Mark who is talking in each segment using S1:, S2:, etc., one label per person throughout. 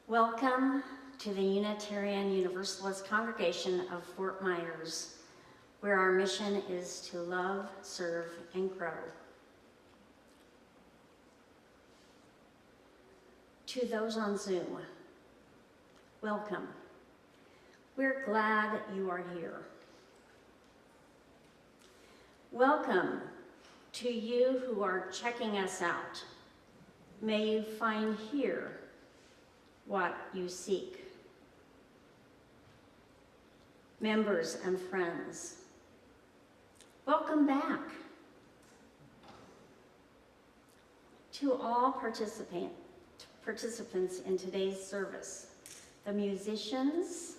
S1: Welcome to the Unitarian Universalist Congregation of Fort Myers, where our mission is to love, serve, and grow. To those on Zoom, welcome. We're glad you are here. Welcome to you who are checking us out. May you find here what you seek. Members and friends, welcome back. To all participants in today's service, the musicians,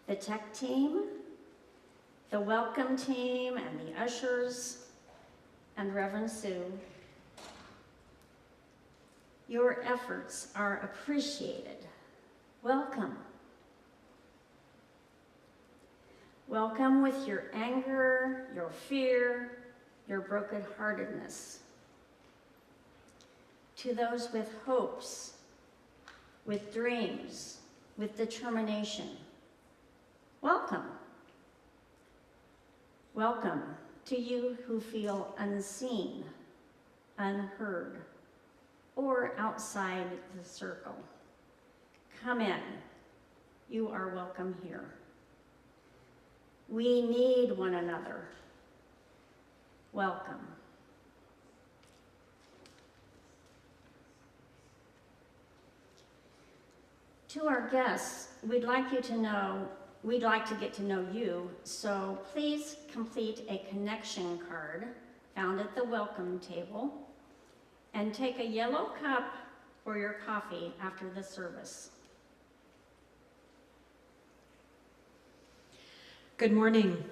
S1: the tech team, the welcome team, and the ushers, and Reverend Sue, your efforts are appreciated. Welcome. Welcome with your anger, your fear, your brokenheartedness. To those with hopes, with dreams, with determination, welcome. Welcome to you who feel unseen, unheard, or outside the circle. Come in. You are welcome here. We need one another. Welcome. To our guests, we'd like to get to know you, so please complete a connection card found at the welcome table and take a yellow cup for your coffee after the service.
S2: Good morning.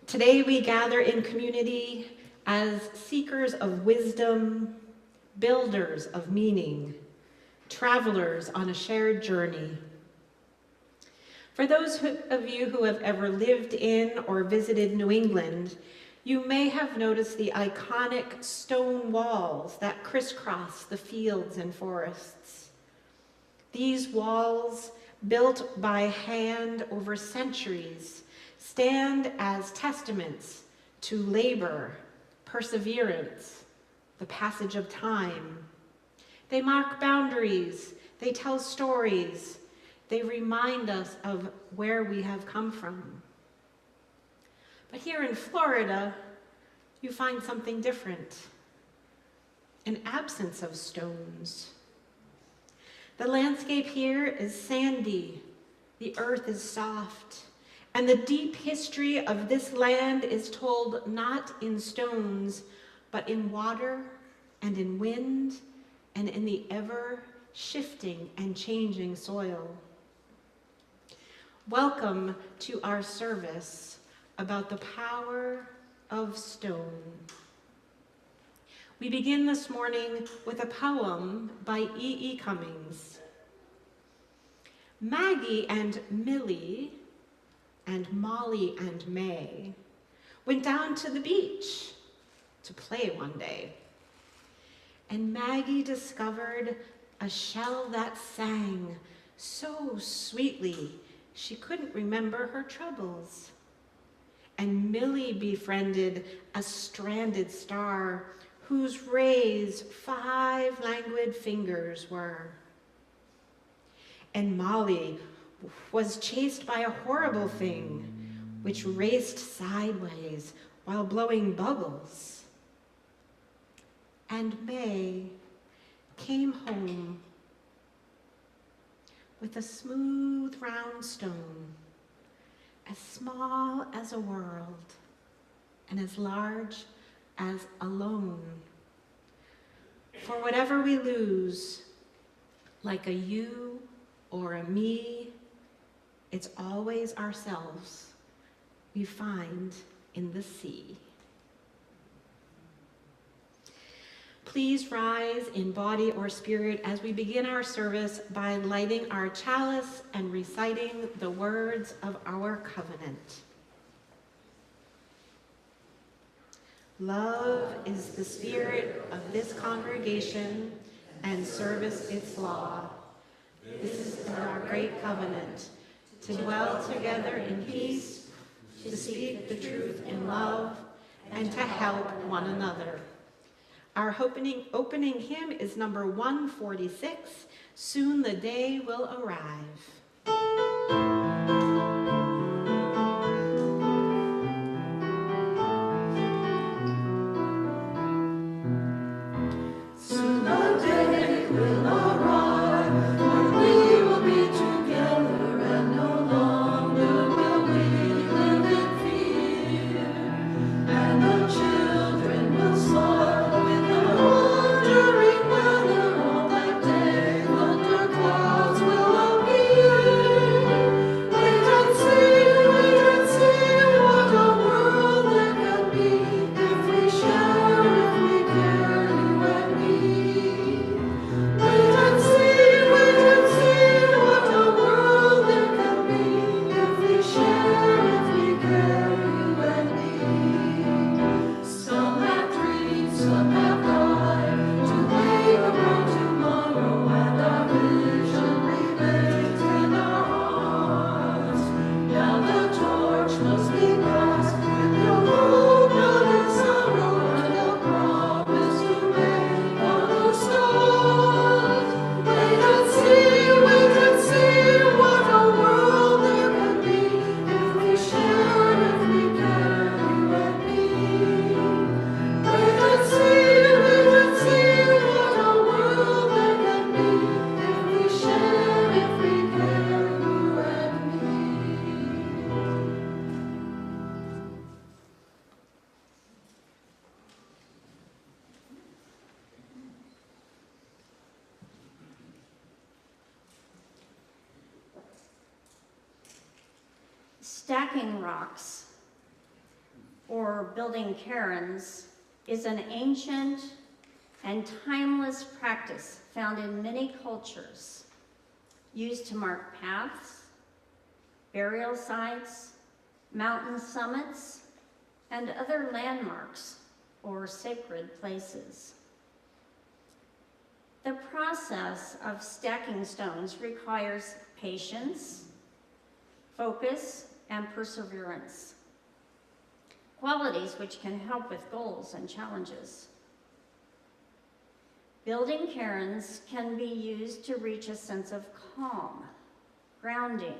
S2: Today we gather in community as seekers of wisdom, builders of meaning, travelers on a shared journey. For those of you who have ever lived in or visited New England, you may have noticed the iconic stone walls that crisscross the fields and forests. These walls, built by hand over centuries, stand as testaments to labor, perseverance, the passage of time. They mark boundaries, they tell stories, they remind us of where we have come from. But here in Florida, you find something different, an absence of stones. The landscape here is sandy, the earth is soft, and the deep history of this land is told not in stones, but in water and in wind and in the ever-shifting and changing soil. Welcome to our service about the power of stone. We begin this morning with a poem by E.E. Cummings. Maggie and Millie and Molly and May went down to the beach to play one day. And Maggie discovered a shell that sang so sweetly she couldn't remember her troubles. And Millie befriended a stranded star whose rays 5 languid fingers were. And Molly was chased by a horrible thing which raced sideways while blowing bubbles. And May came home with a smooth round stone, as small as a world and as large as a lone. For whatever we lose, like a you or a me, it's always ourselves we find in the sea. Please rise in body or spirit as we begin our service by lighting our chalice and reciting the words of our covenant. Love is the spirit of this congregation, and service its law. This is our great covenant, to dwell together in peace, to speak the truth in love, and to help one another. Our opening hymn is number 146, Soon the Day Will Arrive.
S1: Stacking rocks, or building cairns, is an ancient and timeless practice found in many cultures, used to mark paths, burial sites, mountain summits, and other landmarks or sacred places. The process of stacking stones requires patience, focus, and perseverance, qualities which can help with goals and challenges. Building cairns can be used to reach a sense of calm, grounding,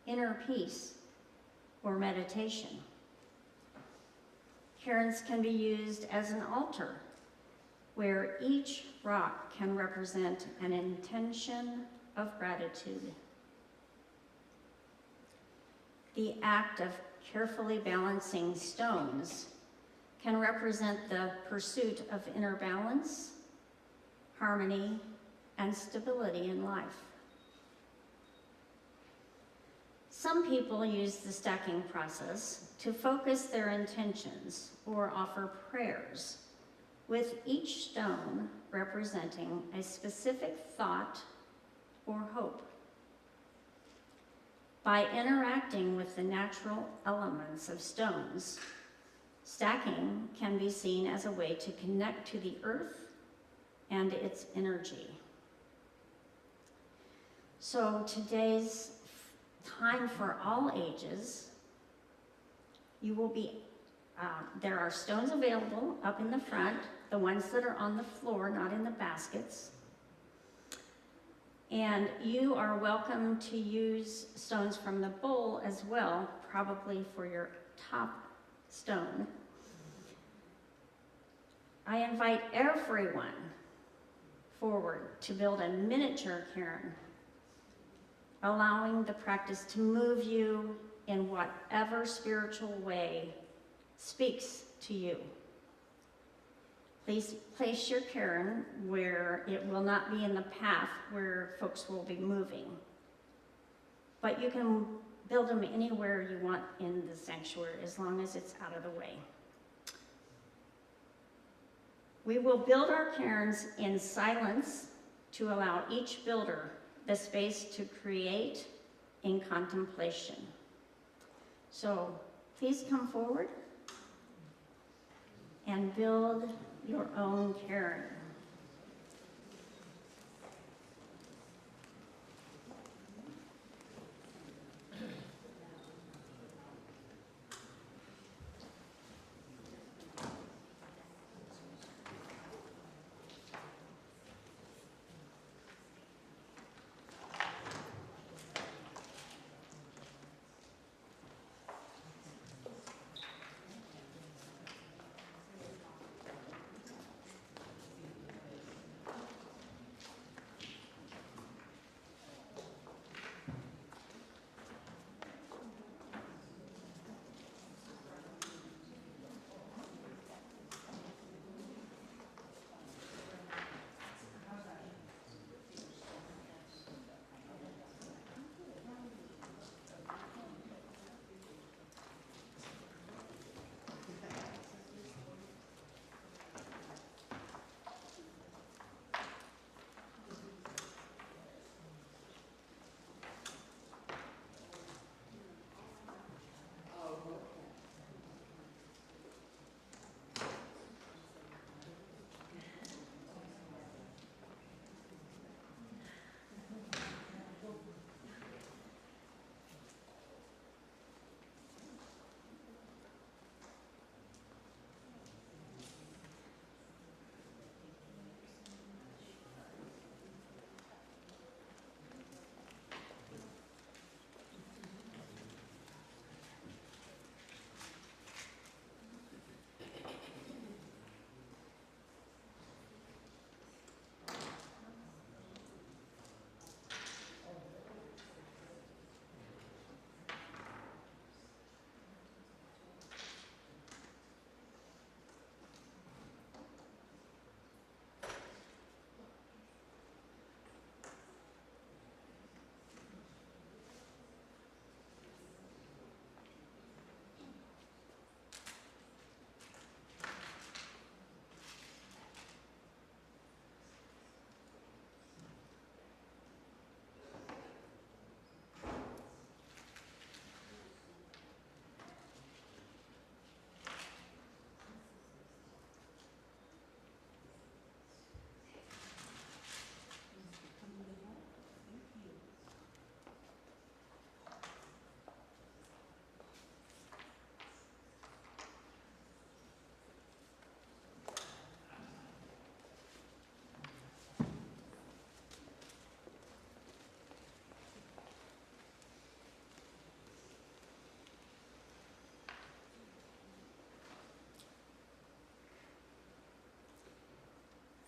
S1: inner peace, or meditation. Cairns can be used as an altar, where each rock can represent an intention of gratitude. The act of carefully balancing stones can represent the pursuit of inner balance, harmony, and stability in life. Some people use the stacking process to focus their intentions or offer prayers, with each stone representing a specific thought or hope. By interacting with the natural elements of stones, stacking can be seen as a way to connect to the earth and its energy. So today's time for all ages, there are stones available up in the front, the ones that are on the floor, not in the baskets. And you are welcome to use stones from the bowl as well, probably for your top stone. I invite everyone forward to build a miniature cairn, allowing the practice to move you in whatever spiritual way speaks to you. Please place your cairn where it will not be in the path where folks will be moving. But you can build them anywhere you want in the sanctuary as long as it's out of the way. We will build our cairns in silence to allow each builder the space to create in contemplation. So please come forward and build your own cairn.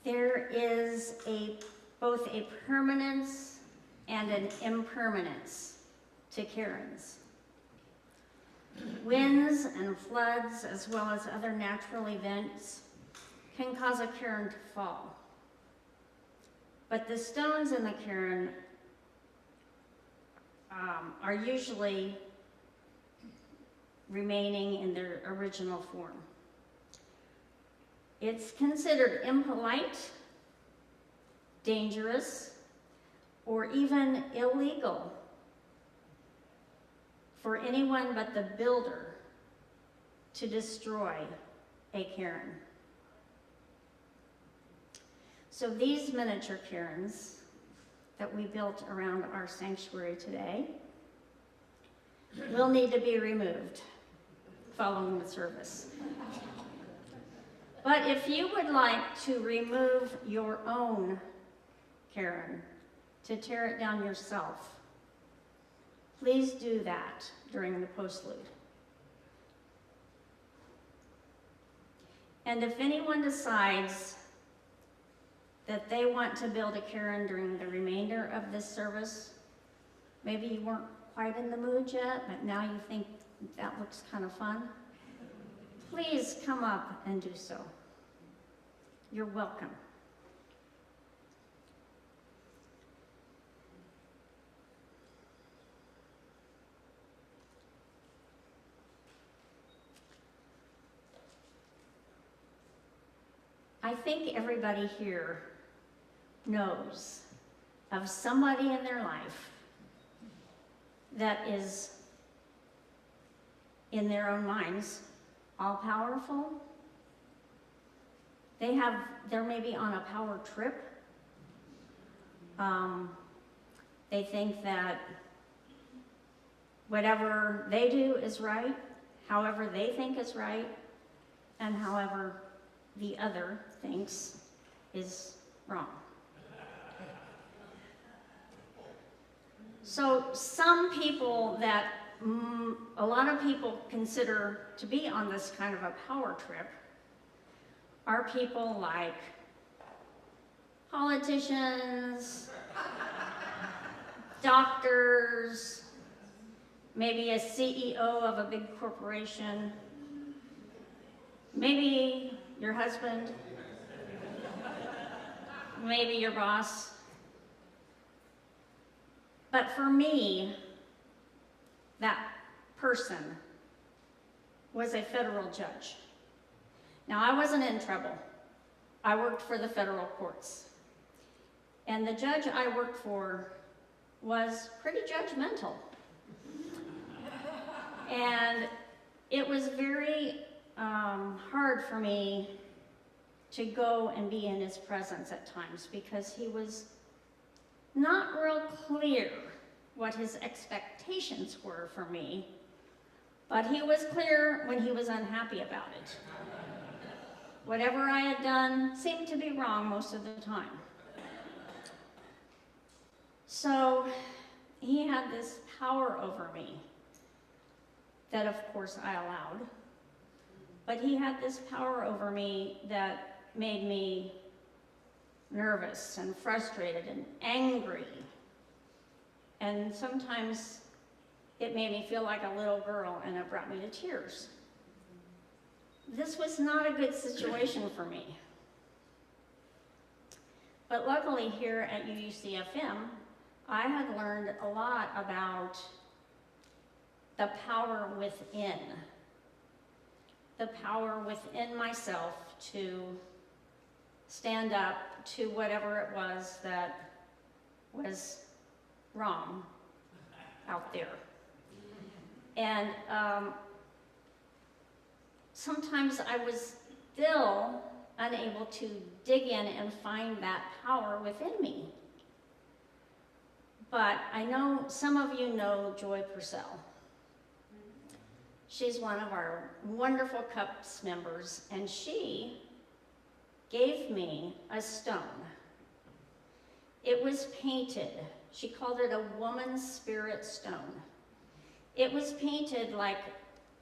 S1: There is both a permanence and an impermanence to cairns. Winds and floods, as well as other natural events, can cause a cairn to fall. But the stones in the cairn are usually remaining in their original form. It's considered impolite, dangerous, or even illegal for anyone but the builder to destroy a cairn. So these miniature cairns that we built around our sanctuary today will need to be removed following the service. But if you would like to remove your own cairn, to tear it down yourself, please do that during the postlude. And if anyone decides that they want to build a cairn during the remainder of this service, maybe you weren't quite in the mood yet, but now you think that looks kind of fun, please come up and do so. You're welcome. I think everybody here knows of somebody in their life that is, in their own minds, all-powerful. They're maybe on a power trip. They think that whatever they do is right, however they think is right, and however the other thinks is wrong. So some people that a lot of people consider to be on this kind of a power trip are people like politicians, doctors, maybe a CEO of a big corporation, maybe your husband, maybe your boss. But for me, that person was a federal judge. Now, I wasn't in trouble. I worked for the federal courts. And the judge I worked for was pretty judgmental. And it was very hard for me to go and be in his presence at times because he was not real clear what his expectations were for me, but he was clear when he was unhappy about it. Whatever I had done seemed to be wrong most of the time. So he had this power over me that, of course, I allowed. But he had this power over me that made me nervous and frustrated and angry. And sometimes it made me feel like a little girl, and it brought me to tears. This was not a good situation for me. But luckily here at UUCFM, I had learned a lot about the power within. The power within myself to stand up to whatever it was that was wrong out there. And sometimes I was still unable to dig in and find that power within me. But I know some of you know Joy Purcell. She's one of our wonderful CUPS members, and she gave me a stone. It was painted. She called it a woman's spirit stone. It was painted like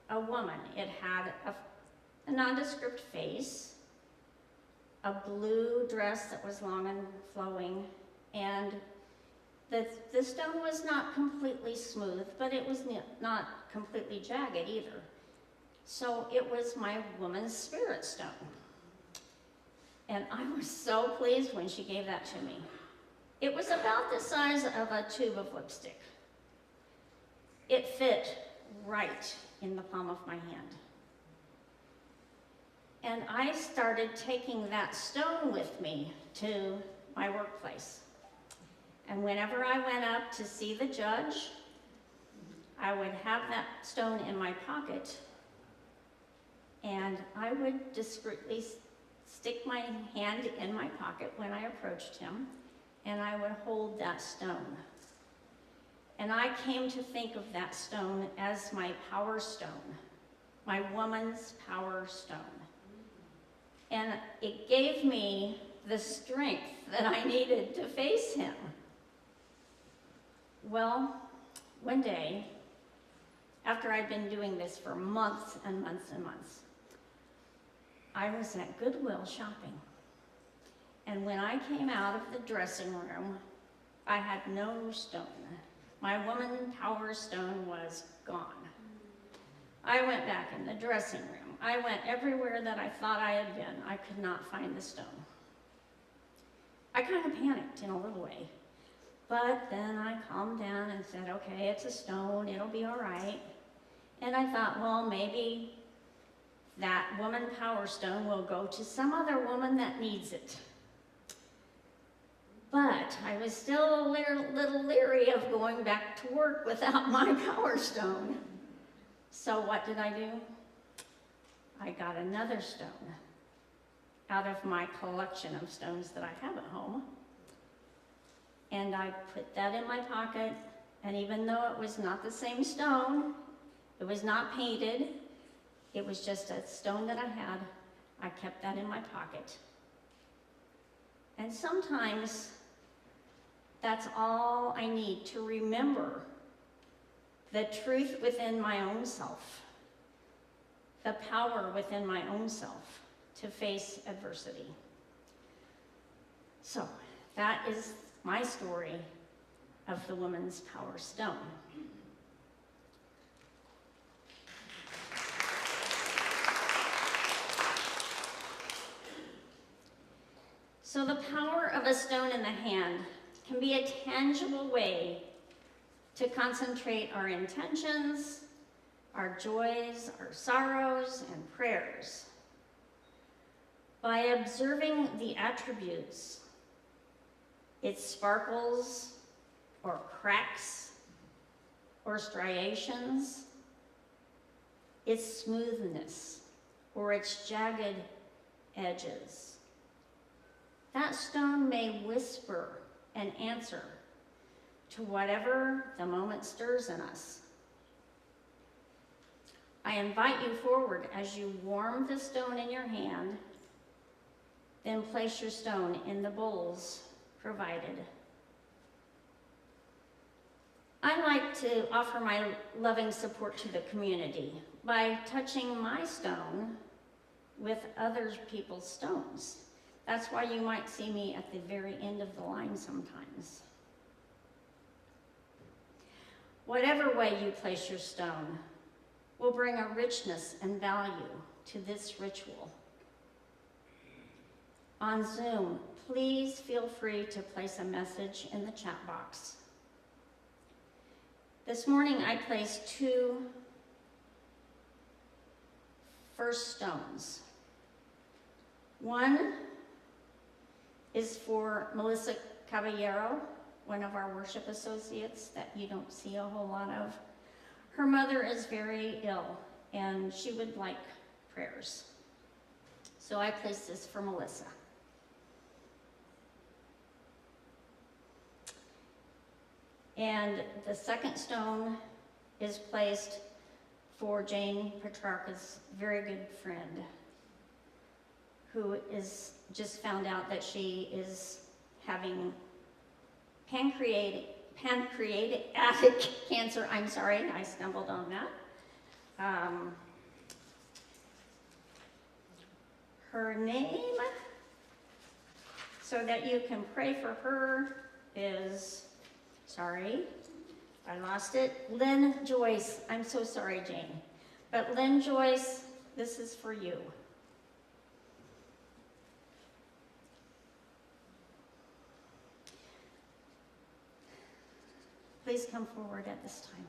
S1: a woman. It had a nondescript face, a blue dress that was long and flowing, and the stone was not completely smooth, but it was not completely jagged either. So it was my woman's spirit stone. And I was so pleased when she gave that to me. It was about the size of a tube of lipstick. It fit right in the palm of my hand. And I started taking that stone with me to my workplace. And whenever I went up to see the judge, I would have that stone in my pocket, and I would discreetly stick my hand in my pocket when I approached him, and I would hold that stone. And I came to think of that stone as my power stone, my woman's power stone. And it gave me the strength that I needed to face him. Well, one day, after I'd been doing this for months and months and months, I was at Goodwill shopping. And when I came out of the dressing room, I had no stone. My woman power stone was gone. I went back in the dressing room. I went everywhere that I thought I had been. I could not find the stone. I kind of panicked in a little way. But then I calmed down and said, okay, it's a stone, it'll be all right. And I thought, well, maybe that woman power stone will go to some other woman that needs it. But I was still a little leery of going back to work without my power stone. So what did I do? I got another stone out of my collection of stones that I have at home. And I put that in my pocket, and even though it was not the same stone, it was not painted, it was just a stone that I had, I kept that in my pocket. And sometimes that's all I need to remember the truth within my own self, the power within my own self to face adversity. So that is my story of the woman's power stone. So the power of a stone in the hand can be a tangible way to concentrate our intentions, our joys, our sorrows, and prayers. By observing the attributes, its sparkles, or cracks, or striations, its smoothness, or its jagged edges. That stone may whisper an answer to whatever the moment stirs in us. I invite you forward as you warm the stone in your hand, then place your stone in the bowls provided. I like to offer my loving support to the community by touching my stone with other people's stones. That's why you might see me at the very end of the line sometimes. Whatever way you place your stone will bring a richness and value to this ritual. On Zoom, please feel free to place a message in the chat box. This morning I placed 2 first stones. One is for Melissa Caballero, one of our worship associates that you don't see a whole lot of. Her mother is very ill and she would like prayers. So I placed this for Melissa. And the second stone is placed for Jane Petrarca's very good friend, who is just found out that she is having pancreatic cancer. I'm sorry, I stumbled on that. Her name so that you can pray for her is, sorry, I lost it, Lynn Joyce. I'm so sorry, Jane. But Lynn Joyce, this is for you. Please come forward at this time.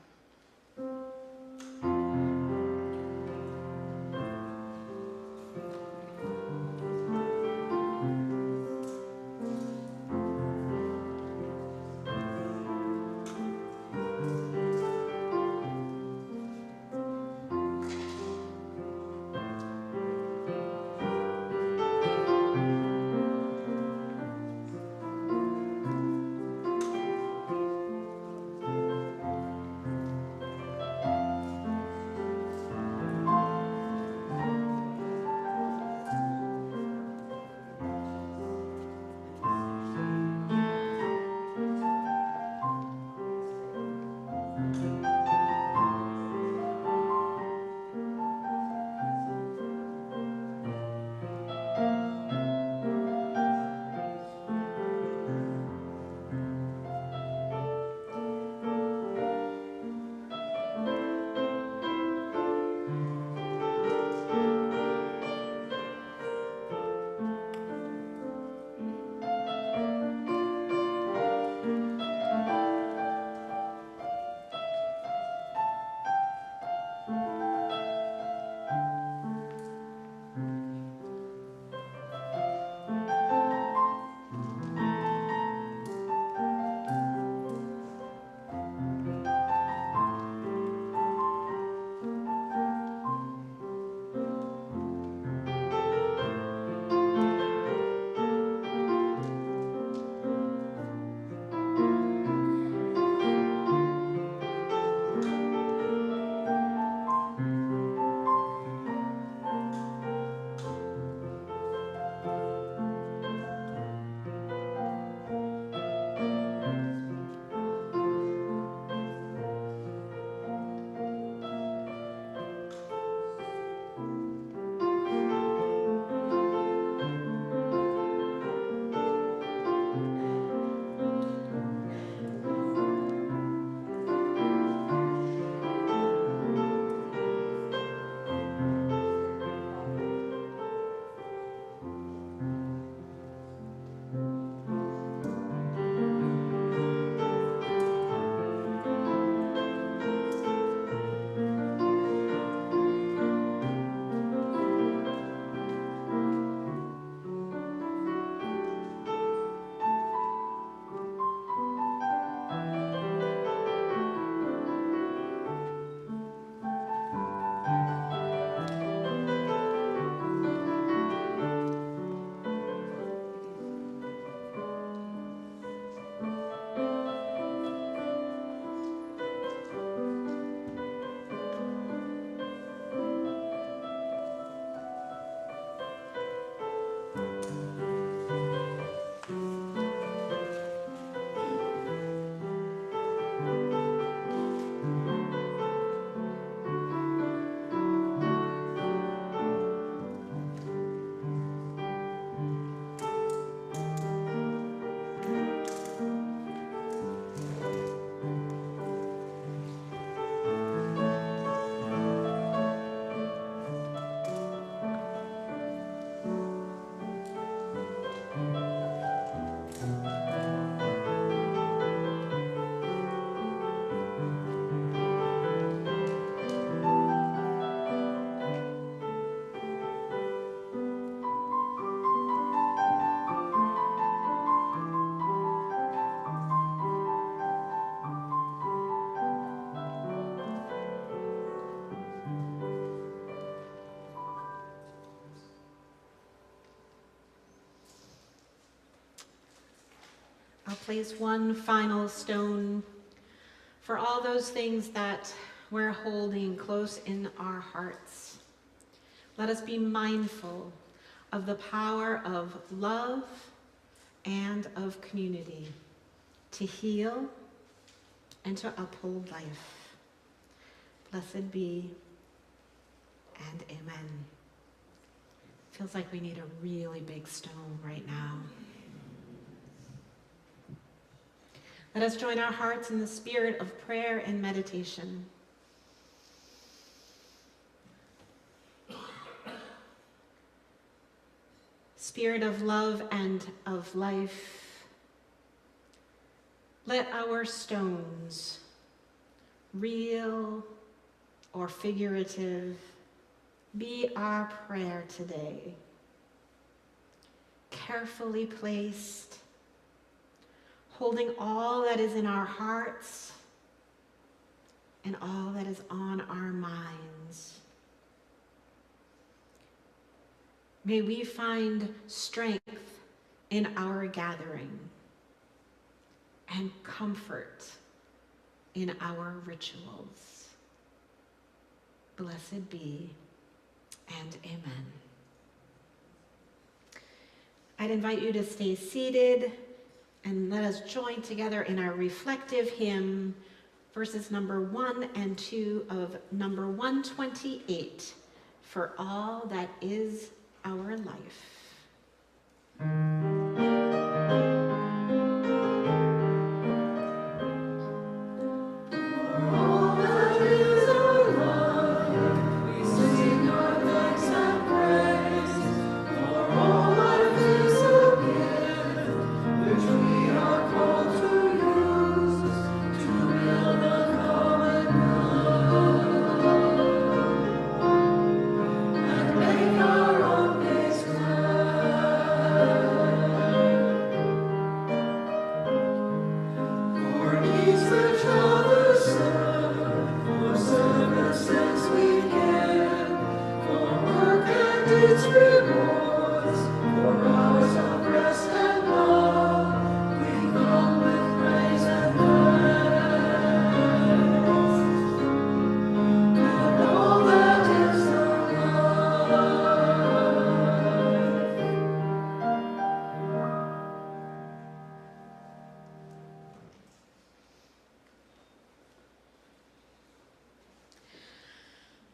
S2: I'll place one final stone for all those things that we're holding close in our hearts. Let us be mindful of the power of love and of community to heal and to uphold life. Blessed be and amen. Feels like we need a really big stone right now. Let us join our hearts in the spirit of prayer and meditation. Spirit of love and of life, let our stones, real or figurative, be our prayer today, carefully placed, holding all that is in our hearts and all that is on our minds. May we find strength in our gathering and comfort in our rituals. Blessed be, and amen. I'd invite you to stay seated and let us join together in our reflective hymn, verses number 1 and 2 of number 128, For All That Is Our Life.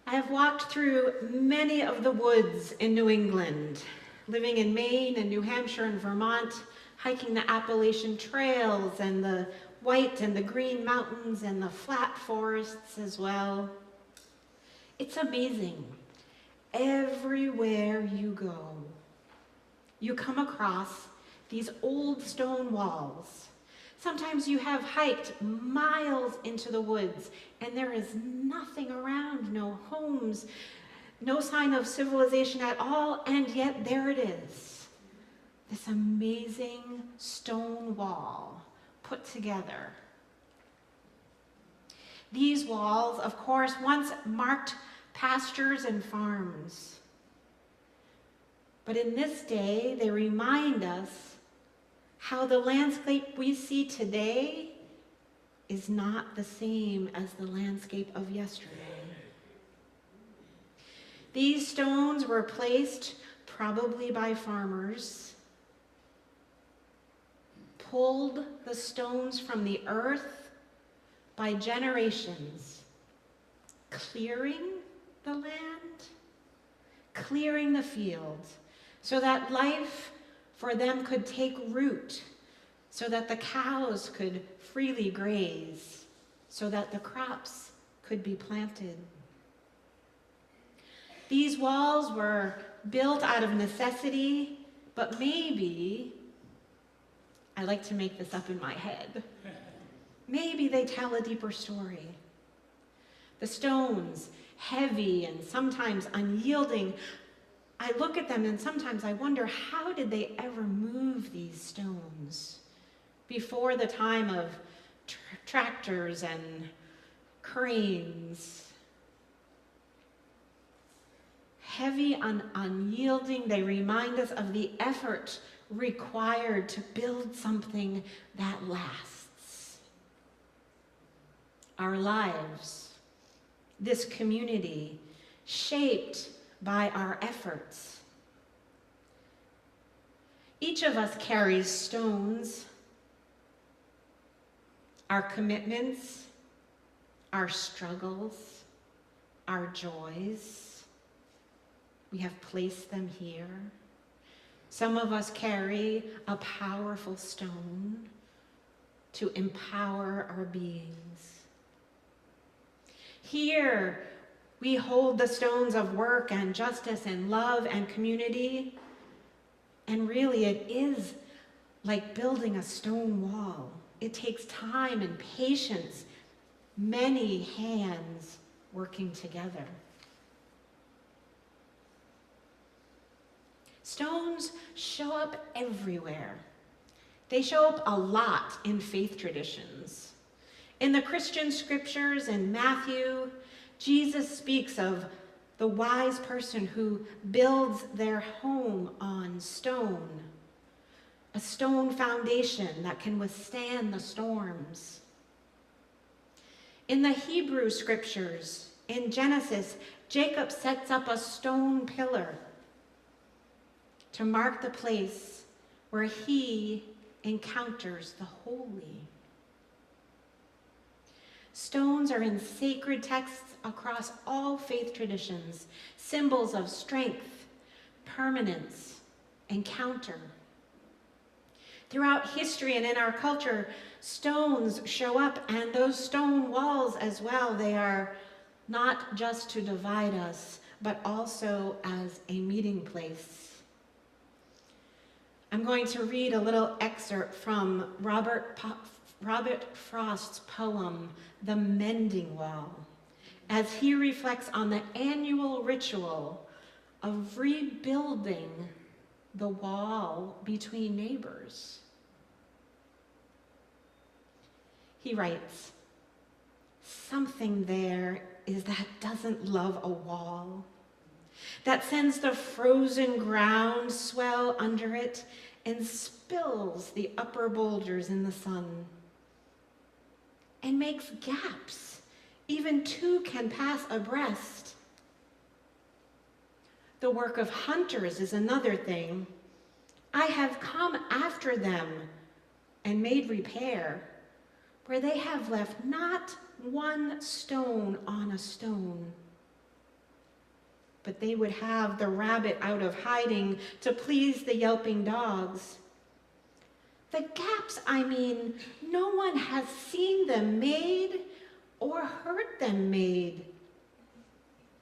S2: I have walked through many of the woods in New England, living in Maine and New Hampshire and Vermont, hiking the Appalachian trails and the white and the green mountains and the flat forests as well. It's amazing. Everywhere you go, you come across these old stone walls. Sometimes you have hiked miles into the woods and there is nothing around, no homes, no sign of civilization at all, and yet there it is. This amazing stone wall put together. These walls, of course, once marked pastures and farms. But in this day, they remind us how the landscape we see today is not the same as the landscape of yesterday. These stones were placed probably by farmers, pulled the stones from the earth by generations, clearing the land, clearing the fields, so that life for them could take root, so that the cows could freely graze, so that the crops could be planted. These walls were built out of necessity, but maybe, I like to make this up in my head, maybe they tell a deeper story. The stones, heavy and sometimes unyielding, I look at them and sometimes I wonder, how did they ever move these stones before the time of tractors and cranes? Heavy and unyielding, they remind us of the effort required to build something that lasts. Our lives, this community, shaped by our efforts. Each of us carries stones, our commitments, our struggles, our joys. We have placed them here. Some of us carry a powerful stone, to empower our beings. Here, we hold the stones of work and justice and love and community, and really it is like building a stone wall. It takes time and patience, many hands working together. Stones show up everywhere. They show up a lot in faith traditions. In the Christian scriptures in Matthew, Jesus speaks of the wise person who builds their home on stone, a stone foundation that can withstand the storms. In the Hebrew scriptures, in Genesis, Jacob sets up a stone pillar to mark the place where he encounters the holy. Stones are in sacred texts across all faith traditions, symbols of strength, permanence, encounter. Throughout history and in our culture, stones show up, and those stone walls as well. They are not just to divide us, but also as a meeting place. I'm going to read a little excerpt from Robert Frost's poem, The Mending Wall, as he reflects on the annual ritual of rebuilding the wall between neighbors. He writes, "Something there is that doesn't love a wall, that sends the frozen ground swell under it and spills the upper boulders in the sun, and makes gaps even two can pass abreast. The work of hunters is another thing. I have come after them and made repair, where they have left not one stone on a stone. But they would have the rabbit out of hiding to please the yelping dogs. The gaps, I mean, no one has seen them made or heard them made.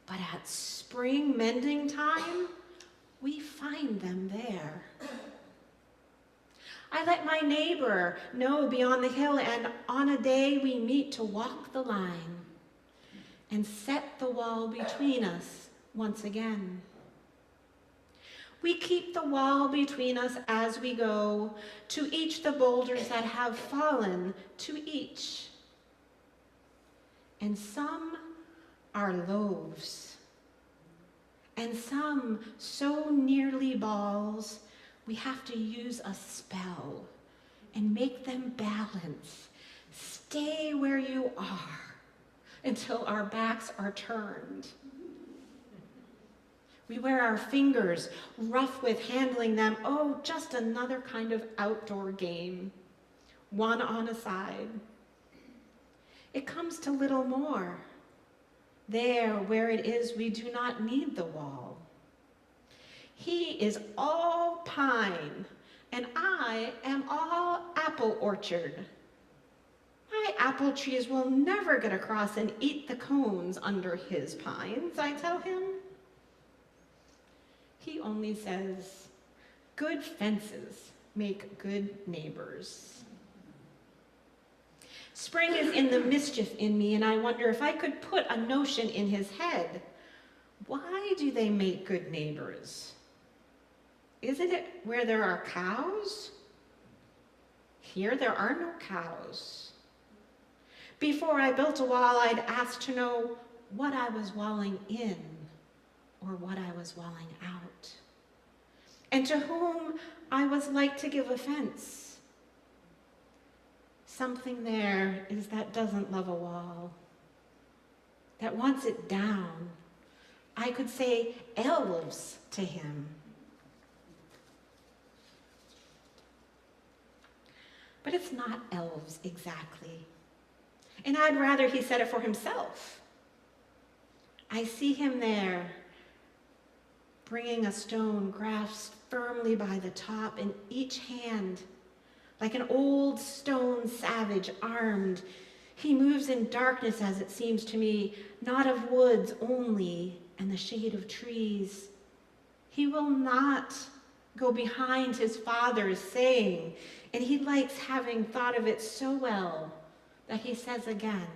S2: But at spring mending time, we find them there. I let my neighbor know beyond the hill, and on a day we meet to walk the line and set the wall between us once again. We keep the wall between us as we go, to each the boulders that have fallen, to each. And some are loaves, and some so nearly balls, we have to use a spell and make them balance. Stay where you are until our backs are turned. We wear our fingers rough with handling them. Oh, just another kind of outdoor game, one on a side. It comes to little more. There, where it is, we do not need the wall. He is all pine, and I am all apple orchard. My apple trees will never get across and eat the cones under his pines, I tell him. He only says, good fences make good neighbors. Spring is in the mischief in me, and I wonder if I could put a notion in his head. Why do they make good neighbors? Isn't it where there are cows? Here there are no cows. Before I built a wall, I'd ask to know what I was walling in or what I was walling out, and to whom I was like to give offense. Something there is that doesn't love a wall, that wants it down. I could say elves to him. But it's not elves exactly. And I'd rather he said it for himself. I see him there, bringing a stone grasped firmly by the top in each hand, Like an old stone savage armed, he moves in darkness, as it seems to me, not of woods only and the shade of trees. He will not go behind his father's saying, and he likes having thought of it so well that he says again,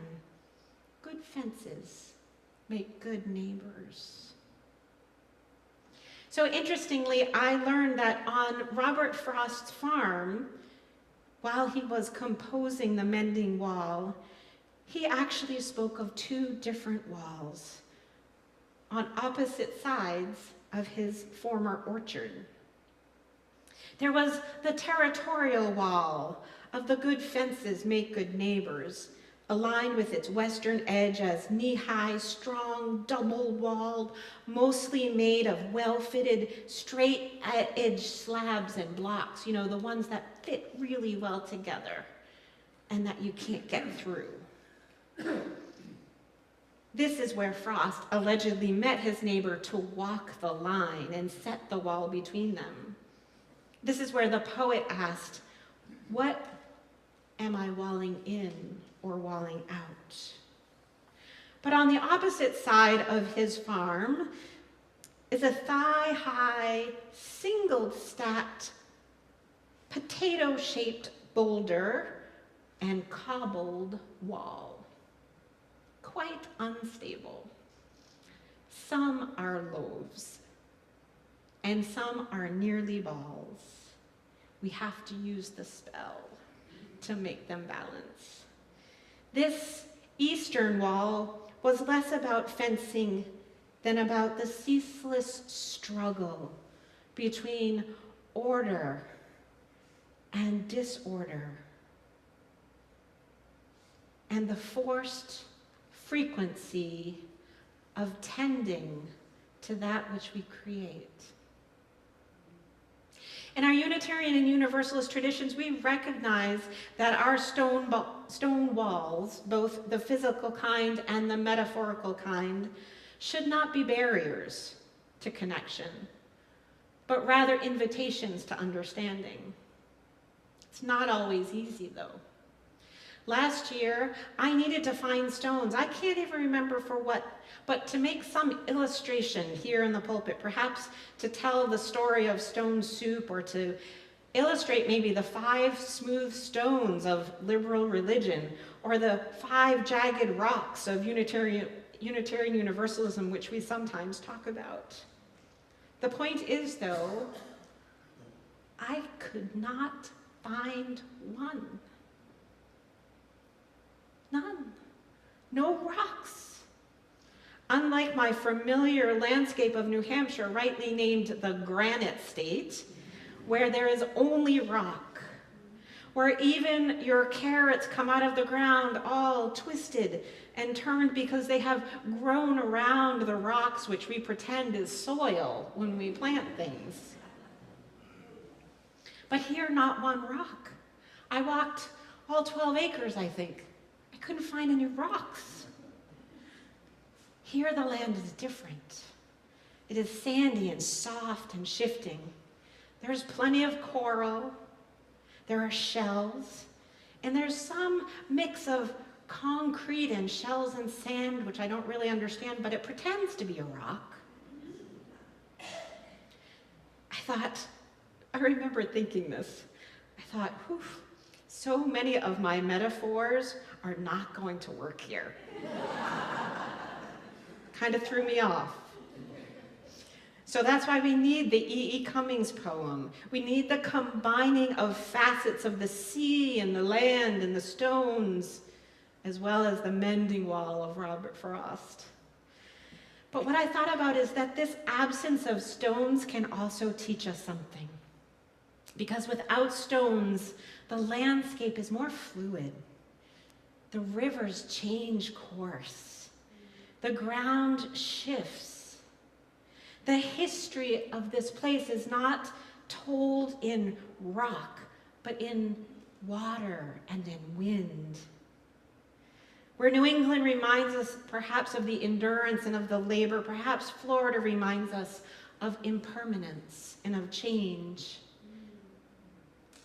S2: good fences make good neighbors. So interestingly, I learned that on Robert Frost's farm, while he was composing the mending wall, he actually spoke of two different walls on opposite sides of his former orchard. There was the territorial wall of the good fences make good neighbors, aligned with its western edge as knee-high, strong, double-walled, mostly made of well-fitted, straight-edge slabs and blocks, you know, the ones that fit really well together and that you can't get through. This is where Frost allegedly met his neighbor to walk the line and set the wall between them. This is where the poet asked, what am I walling in or walling out? But on the opposite side of his farm is a thigh-high, single-stacked, potato-shaped boulder and cobbled wall. Quite unstable. Some are loaves, and some are nearly balls. We have to use the spell to make them balance. This eastern wall was less about fencing than about the ceaseless struggle between order and disorder, and the forced frequency of tending to that which we create. In our Unitarian and Universalist traditions, we recognize that our stone walls, both the physical kind and the metaphorical kind, should not be barriers to connection, but rather invitations to understanding. It's not always easy, though. Last year, I needed to find stones. I can't even remember for what, but to make some illustration here in the pulpit, perhaps to tell the story of stone soup, or to illustrate maybe the 5 smooth stones of liberal religion, or the 5 jagged rocks of Unitarian Universalism, which we sometimes talk about. The point is, though, I could not find one. None. No rocks. Unlike my familiar landscape of New Hampshire, rightly named the Granite State, where there is only rock, where even your carrots come out of the ground all twisted and turned because they have grown around the rocks which we pretend is soil when we plant things. But here, not one rock. I walked all 12 acres, I think. I couldn't find any rocks. Here the land is different. It is sandy and soft and shifting. There's plenty of coral. There are shells. And there's some mix of concrete and shells and sand, which I don't really understand, but it pretends to be a rock. I remember thinking this. I thought, whew, so many of my metaphors are not going to work here. Kind of threw me off. So that's why we need the E.E. Cummings poem. We need the combining of facets of the sea and the land and the stones, as well as the mending wall of Robert Frost. But what I thought about is that this absence of stones can also teach us something. Because without stones, the landscape is more fluid. The rivers change course. The ground shifts. The history of this place is not told in rock, but in water and in wind. Where New England reminds us perhaps of the endurance and of the labor, perhaps Florida reminds us of impermanence and of change.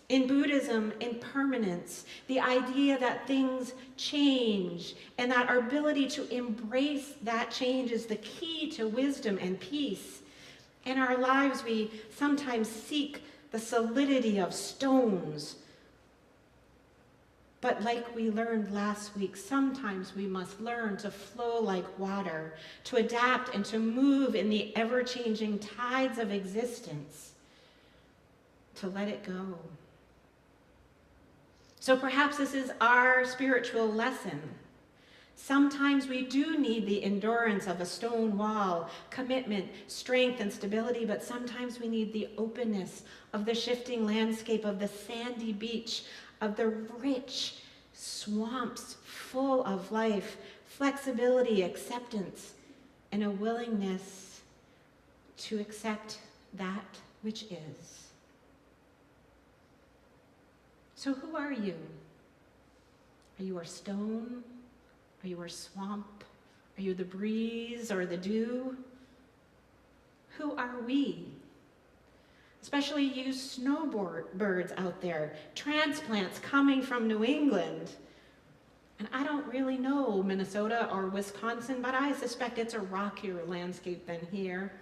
S2: In Buddhism, impermanence, the idea that things change and that our ability to embrace that change is the key to wisdom and peace. In our lives, we sometimes seek the solidity of stones. But like we learned last week, sometimes we must learn to flow like water, to adapt and to move in the ever-changing tides of existence, to let it go. So perhaps this is our spiritual lesson. Sometimes we do need the endurance of a stone wall, commitment, strength, and stability, but sometimes we need the openness of the shifting landscape, of the sandy beach, of the rich swamps full of life, flexibility, acceptance, and a willingness to accept that which is. So who are you? Are you a stone? Are you a swamp? Are you the breeze or the dew? Who are we? Especially you snowbirds out there, transplants coming from New England. And I don't really know Minnesota or Wisconsin, but I suspect it's a rockier landscape than here.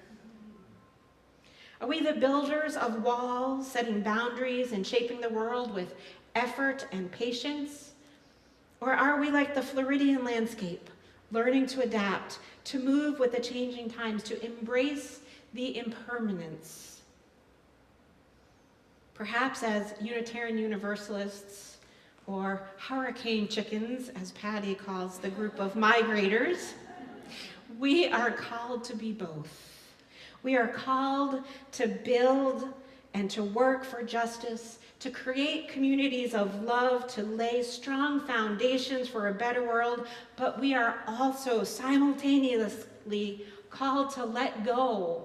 S2: Are we the builders of walls, setting boundaries and shaping the world with effort and patience? Or are we like the Floridian landscape, learning to adapt, to move with the changing times, to embrace the impermanence? Perhaps as Unitarian Universalists, or hurricane chickens, as Patty calls the group of migrators, we are called to be both. We are called to build and to work for justice, to create communities of love, to lay strong foundations for a better world, but we are also simultaneously called to let go,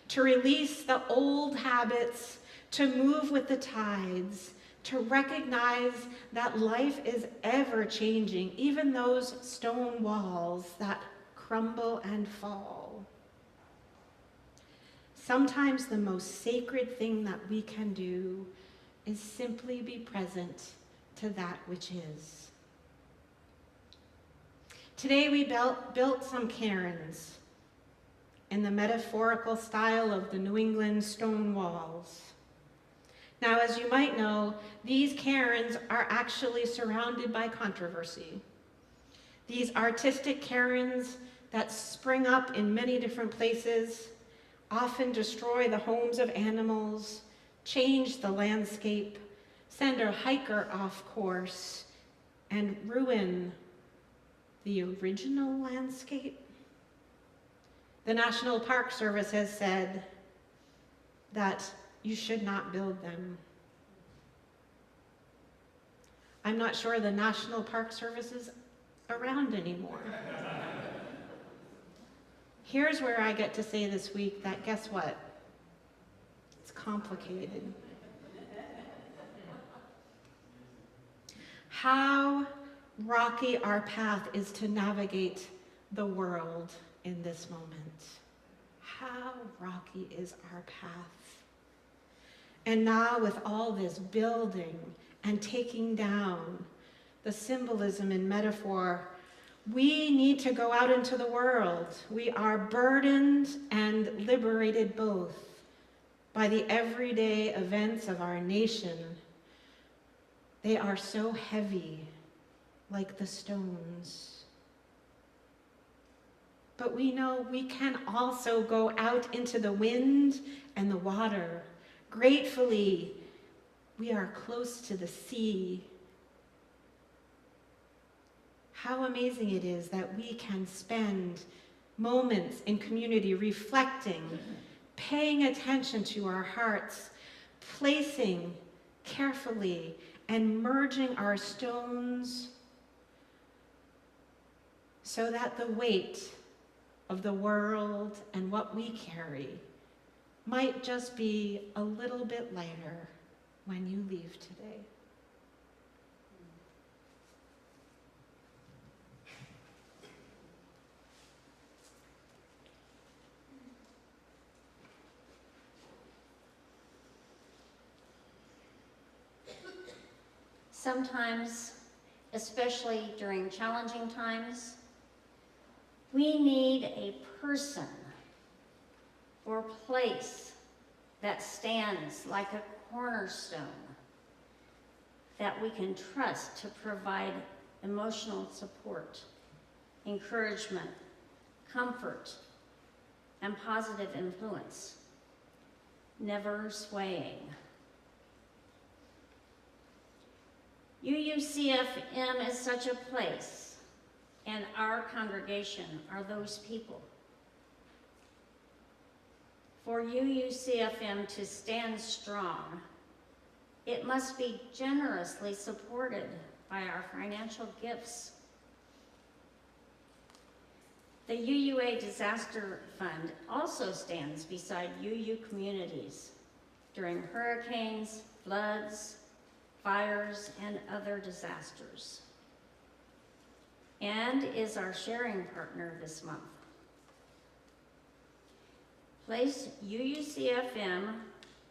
S2: to release the old habits, to move with the tides, to recognize that life is ever changing, even those stone walls that crumble and fall. Sometimes the most sacred thing that we can do is simply be present to that which is. Today we built some cairns in the metaphorical style of the New England stone walls. Now, as you might know, these cairns are actually surrounded by controversy. These artistic cairns that spring up in many different places often destroy the homes of animals, change the landscape, send a hiker off course, and ruin the original landscape. The National Park Service has said that you should not build them. I'm not sure the National Park Service is around anymore. Here's where I get to say this week that, guess what? It's complicated. How rocky our path is to navigate the world in this moment. How rocky is our path? And now with all this building and taking down, the symbolism and metaphor, we need to go out into the world. We are burdened and liberated both by the everyday events of our nation. They are so heavy, like the stones. But we know we can also go out into the wind and the water. Gratefully, we are close to the sea. How amazing it is that we can spend moments in community reflecting, paying attention to our hearts, placing carefully and merging our stones so that the weight of the world and what we carry might just be a little bit lighter when you leave today.
S1: Sometimes, especially during challenging times, we need a person or place that stands like a cornerstone that we can trust to provide emotional support, encouragement, comfort, and positive influence, never swaying. UUCFM is such a place, and our congregation are those people. For UUCFM to stand strong, it must be generously supported by our financial gifts. The UUA Disaster Fund also stands beside UU communities during hurricanes, floods, fires, and other disasters, and is our sharing partner this month. Place UUCFM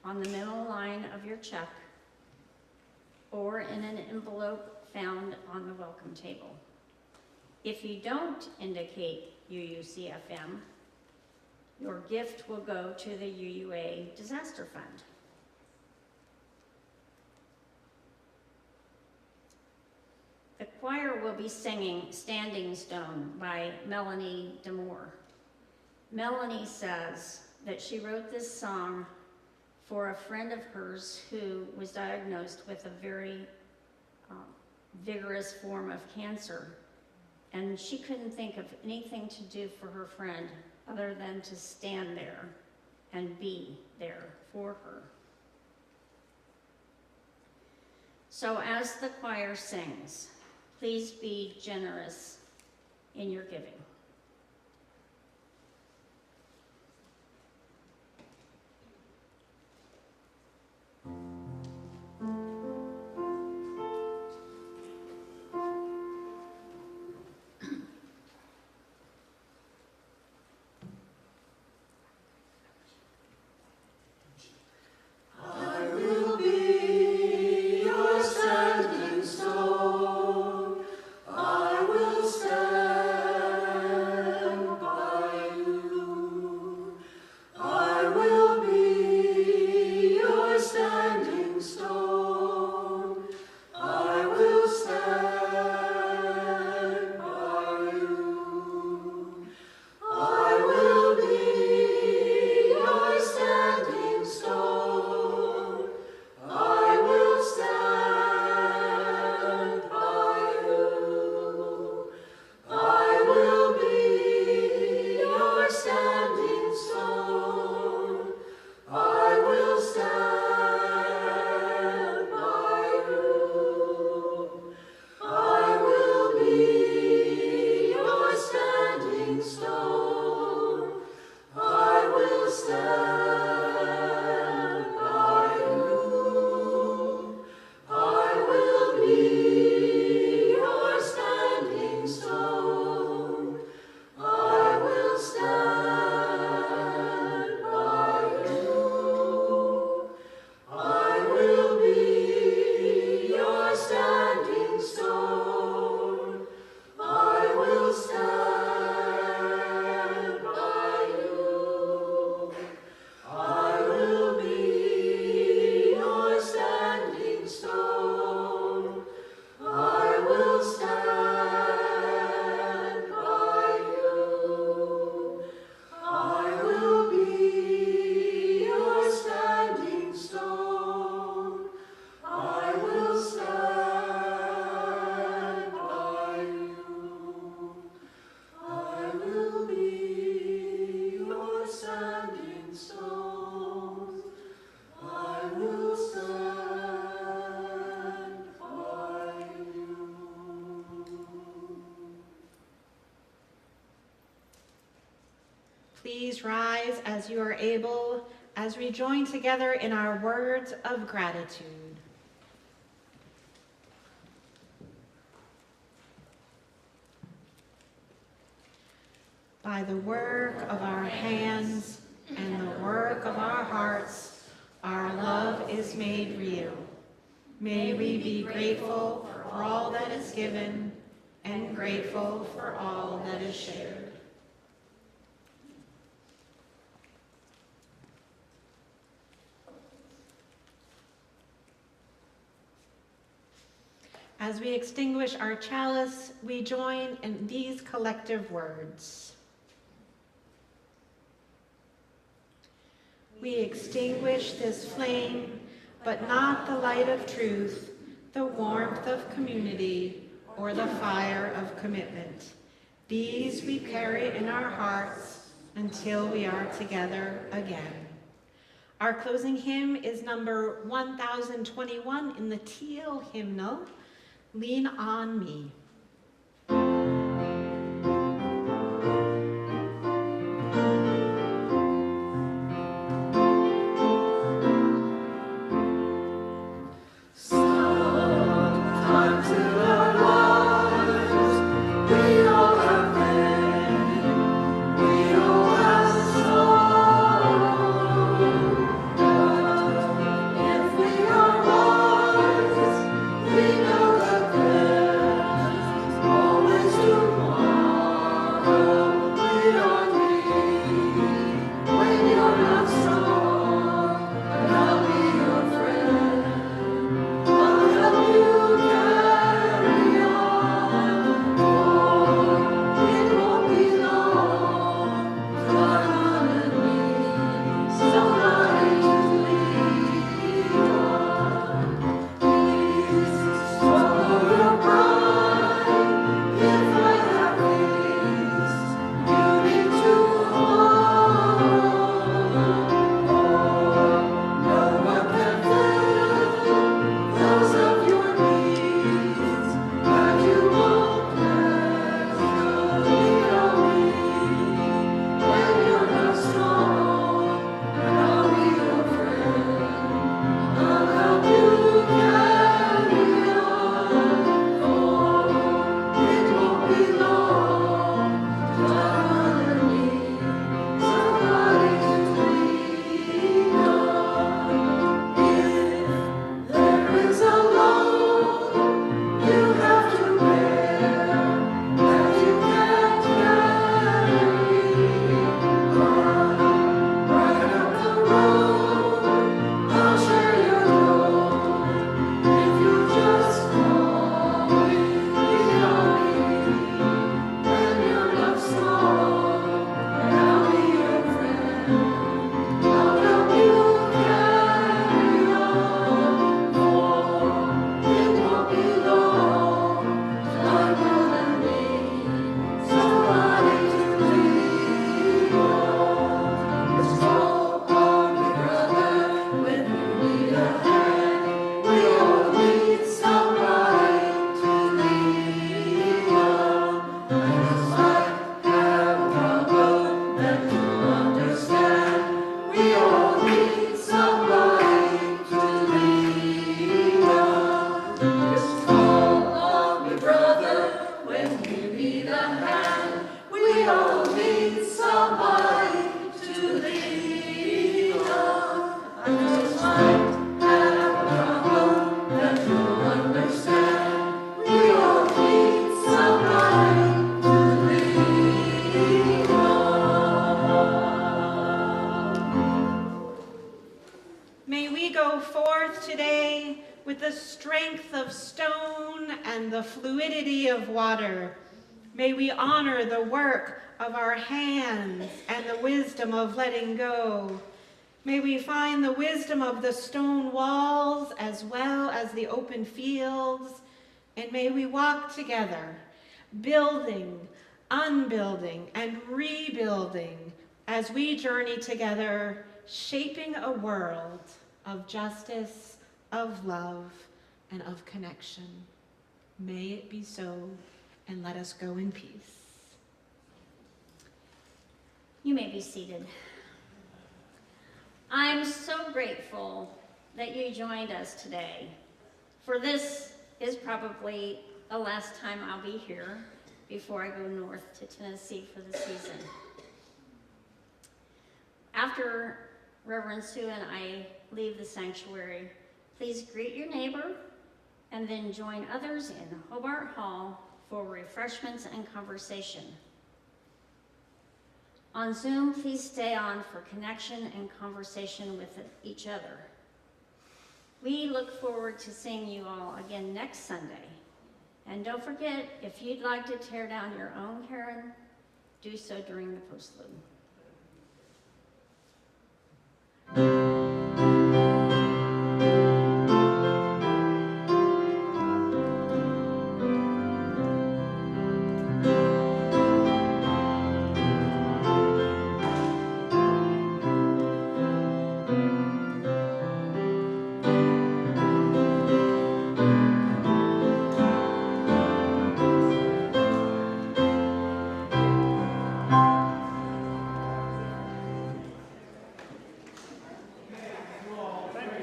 S1: on the memo line of your check or in an envelope found on the welcome table. If you don't indicate UUCFM, your gift will go to the UUA Disaster Fund. The choir will be singing Standing Stone by Melanie DeMoore. Melanie says that she wrote this song for a friend of hers who was diagnosed with a very vigorous form of cancer. And she couldn't think of anything to do for her friend other than to stand there and be there for her. So as the choir sings, please be generous in your giving.
S2: Please rise as you are able as we join together in our words of gratitude. By the work of our hands and the work of our hearts, our love is made real. May we be grateful for all that is given and grateful for all that is shared. As we extinguish our chalice, we join in these collective words. We extinguish this flame, but not the light of truth, the warmth of community, or the fire of commitment. These we carry in our hearts until we are together again. Our closing hymn is number 1021 in the teal hymnal, Lean on Me. With the strength of stone and the fluidity of water, may we honor the work of our hands and the wisdom of letting go. May we find the wisdom of the stone walls as well as the open fields, and may we walk together, building, unbuilding, and rebuilding as we journey together, shaping a world of justice, of love, and of connection. May it be so, and let us go in peace.
S1: You may be seated. I'm so grateful that you joined us today, for this is probably the last time I'll be here before I go north to Tennessee for the season. After Reverend Sue and I leave the sanctuary, please greet your neighbor and then join others in Hobart Hall for refreshments and conversation. On Zoom, please stay on for connection and conversation with each other. We look forward to seeing you all again next Sunday. And don't forget, if you'd like to tear down your own cairn, do so during the postlude.